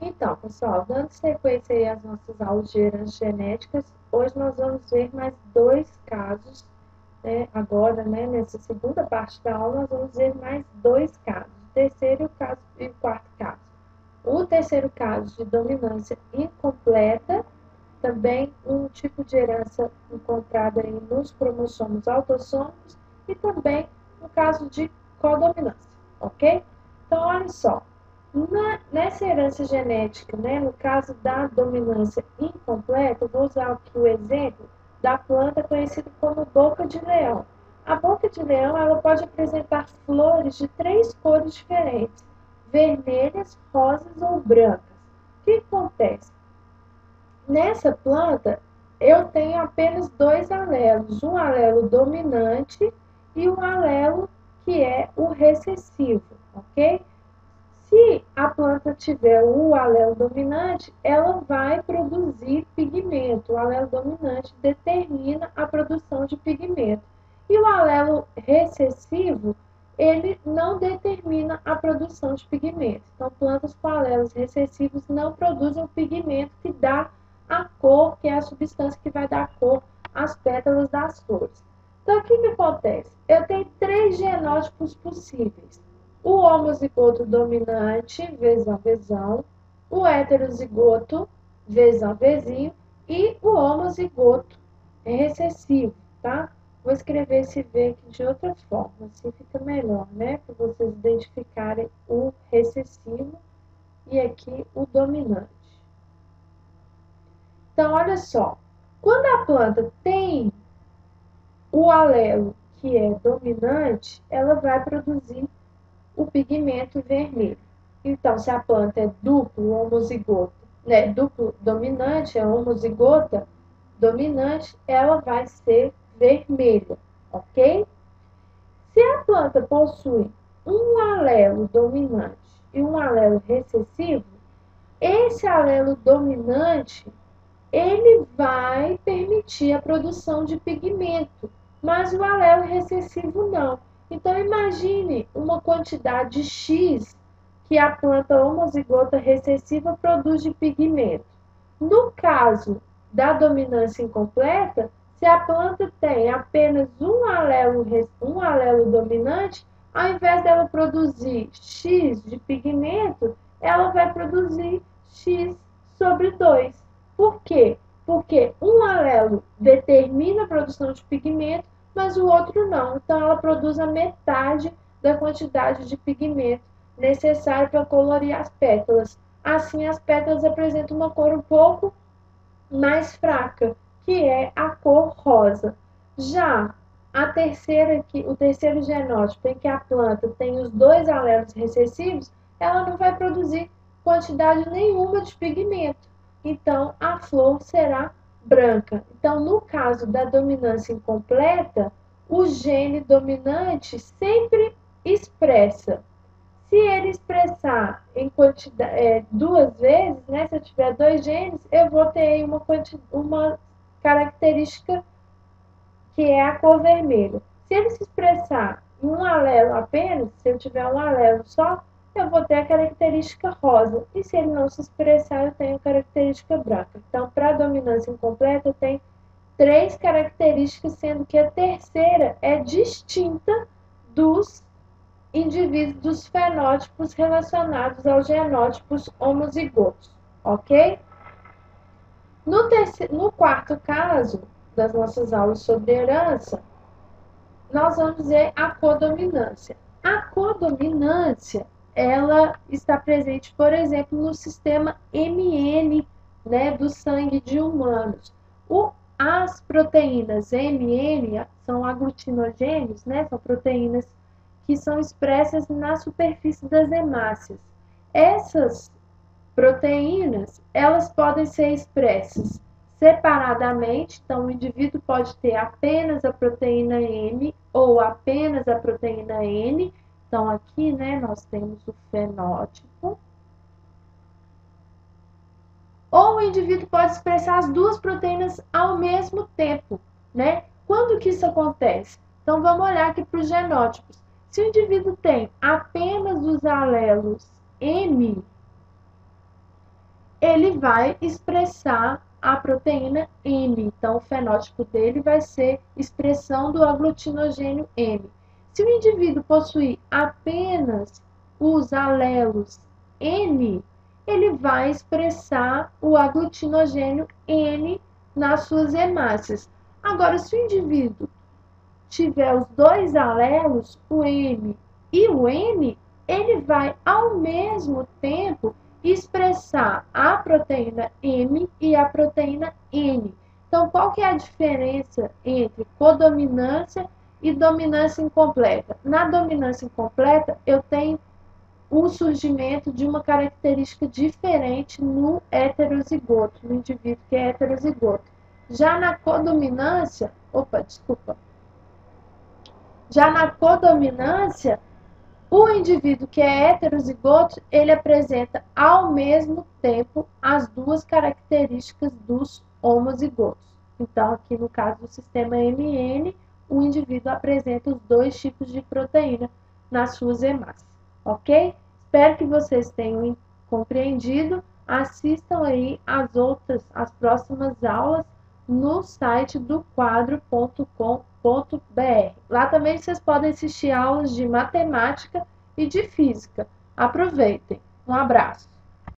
Então, pessoal, dando sequência aí às nossas aulas de heranças genéticas, hoje nós vamos ver mais dois casos, né? Agora, né, nessa segunda parte da aula, nós vamos ver mais dois casos, o terceiro e o quarto caso. O terceiro caso de dominância incompleta, também um tipo de herança encontrada aí nos cromossomos autossômicos e também no caso de codominância, ok? Então, olha só, nessa herança genética, né, no caso da dominância incompleta, eu vou usar aqui o exemplo da planta conhecida como boca de leão. A boca de leão ela pode apresentar flores de três cores diferentes, vermelhas, rosas ou brancas. O que acontece? Nessa planta, eu tenho apenas dois alelos, um alelo dominante e um alelo que é o recessivo, ok? Se a planta tiver o alelo dominante, ela vai produzir pigmento. O alelo dominante determina a produção de pigmento. E o alelo recessivo, ele não determina a produção de pigmento. Então, plantas com alelos recessivos não produzem o pigmento que dá a cor, que é a substância que vai dar cor às pétalas das flores. Então, o que acontece? Eu tenho três genótipos possíveis: o homozigoto dominante, vezão, vezão, o heterozigoto, vezão, vezinho, e o homozigoto recessivo, tá? Vou escrever esse V aqui de outra forma, assim fica melhor, né? Para vocês identificarem o recessivo e aqui o dominante. Então, olha só, quando a planta tem o alelo que é dominante, ela vai produzir o pigmento vermelho. Então, se a planta é duplo homozigoto, né, duplo dominante, é homozigota dominante, ela vai ser vermelha, ok? Se a planta possui um alelo dominante e um alelo recessivo, esse alelo dominante ele vai permitir a produção de pigmento, mas o alelo recessivo não. Então, imagine uma quantidade X que a planta homozigota recessiva produz de pigmento. No caso da dominância incompleta, se a planta tem apenas um alelo dominante, ao invés dela produzir X de pigmento, ela vai produzir X sobre 2. Por quê? Porque um alelo determina a produção de pigmento, mas o outro não. Então, ela produz a metade da quantidade de pigmento necessário para colorir as pétalas. Assim, as pétalas apresentam uma cor um pouco mais fraca, que é a cor rosa. Já o terceiro genótipo, em que a planta tem os dois alelos recessivos, ela não vai produzir quantidade nenhuma de pigmento. Então, a flor será branca. Então, no caso da dominância incompleta, o gene dominante sempre expressa. Se ele expressar em quantidade, duas vezes, né, se eu tiver dois genes, eu vou ter uma característica que é a cor vermelha. Se ele se expressar em um alelo apenas, se eu tiver um alelo só, eu vou ter a característica rosa. E se ele não se expressar, eu tenho a característica branca. Então, para a dominância incompleta, tem três características, sendo que a terceira é distinta dos indivíduos dos fenótipos relacionados aos genótipos homozigotos, ok? No quarto caso das nossas aulas sobre herança, nós vamos ver a codominância. A codominância, ela está presente, por exemplo, no sistema MN, né, do sangue de humanos. As proteínas MN são aglutinogênios, né, são proteínas que são expressas na superfície das hemácias. Essas proteínas, elas podem ser expressas separadamente, então o indivíduo pode ter apenas a proteína M ou apenas a proteína N. Então aqui, né, nós temos o fenótipo. Ou o indivíduo pode expressar as duas proteínas ao mesmo tempo, né? Quando que isso acontece? Então vamos olhar aqui para os genótipos. Se o indivíduo tem apenas os alelos M ele vai expressar a proteína M. Então, o fenótipo dele vai ser expressão do aglutinogênio M. Se o indivíduo possuir apenas os alelos N, ele vai expressar o aglutinogênio N nas suas hemácias. Agora, se o indivíduo tiver os dois alelos, o M e o N, ele vai ao mesmo tempo expressar a proteína M e a proteína N. Então, qual que é a diferença entre codominância e dominância incompleta? Na dominância incompleta, eu tenho o surgimento de uma característica diferente no heterozigoto, no indivíduo que é heterozigoto. Já na codominância, já na codominância, o indivíduo que é heterozigoto, ele apresenta ao mesmo tempo as duas características dos homozigotos. Então, aqui no caso do sistema MN, o indivíduo apresenta os dois tipos de proteína nas suas hemácias, ok? Espero que vocês tenham compreendido. Assistam aí as próximas aulas no site do quadro.com.br. Lá também vocês podem assistir aulas de matemática e de física. Aproveitem. Um abraço.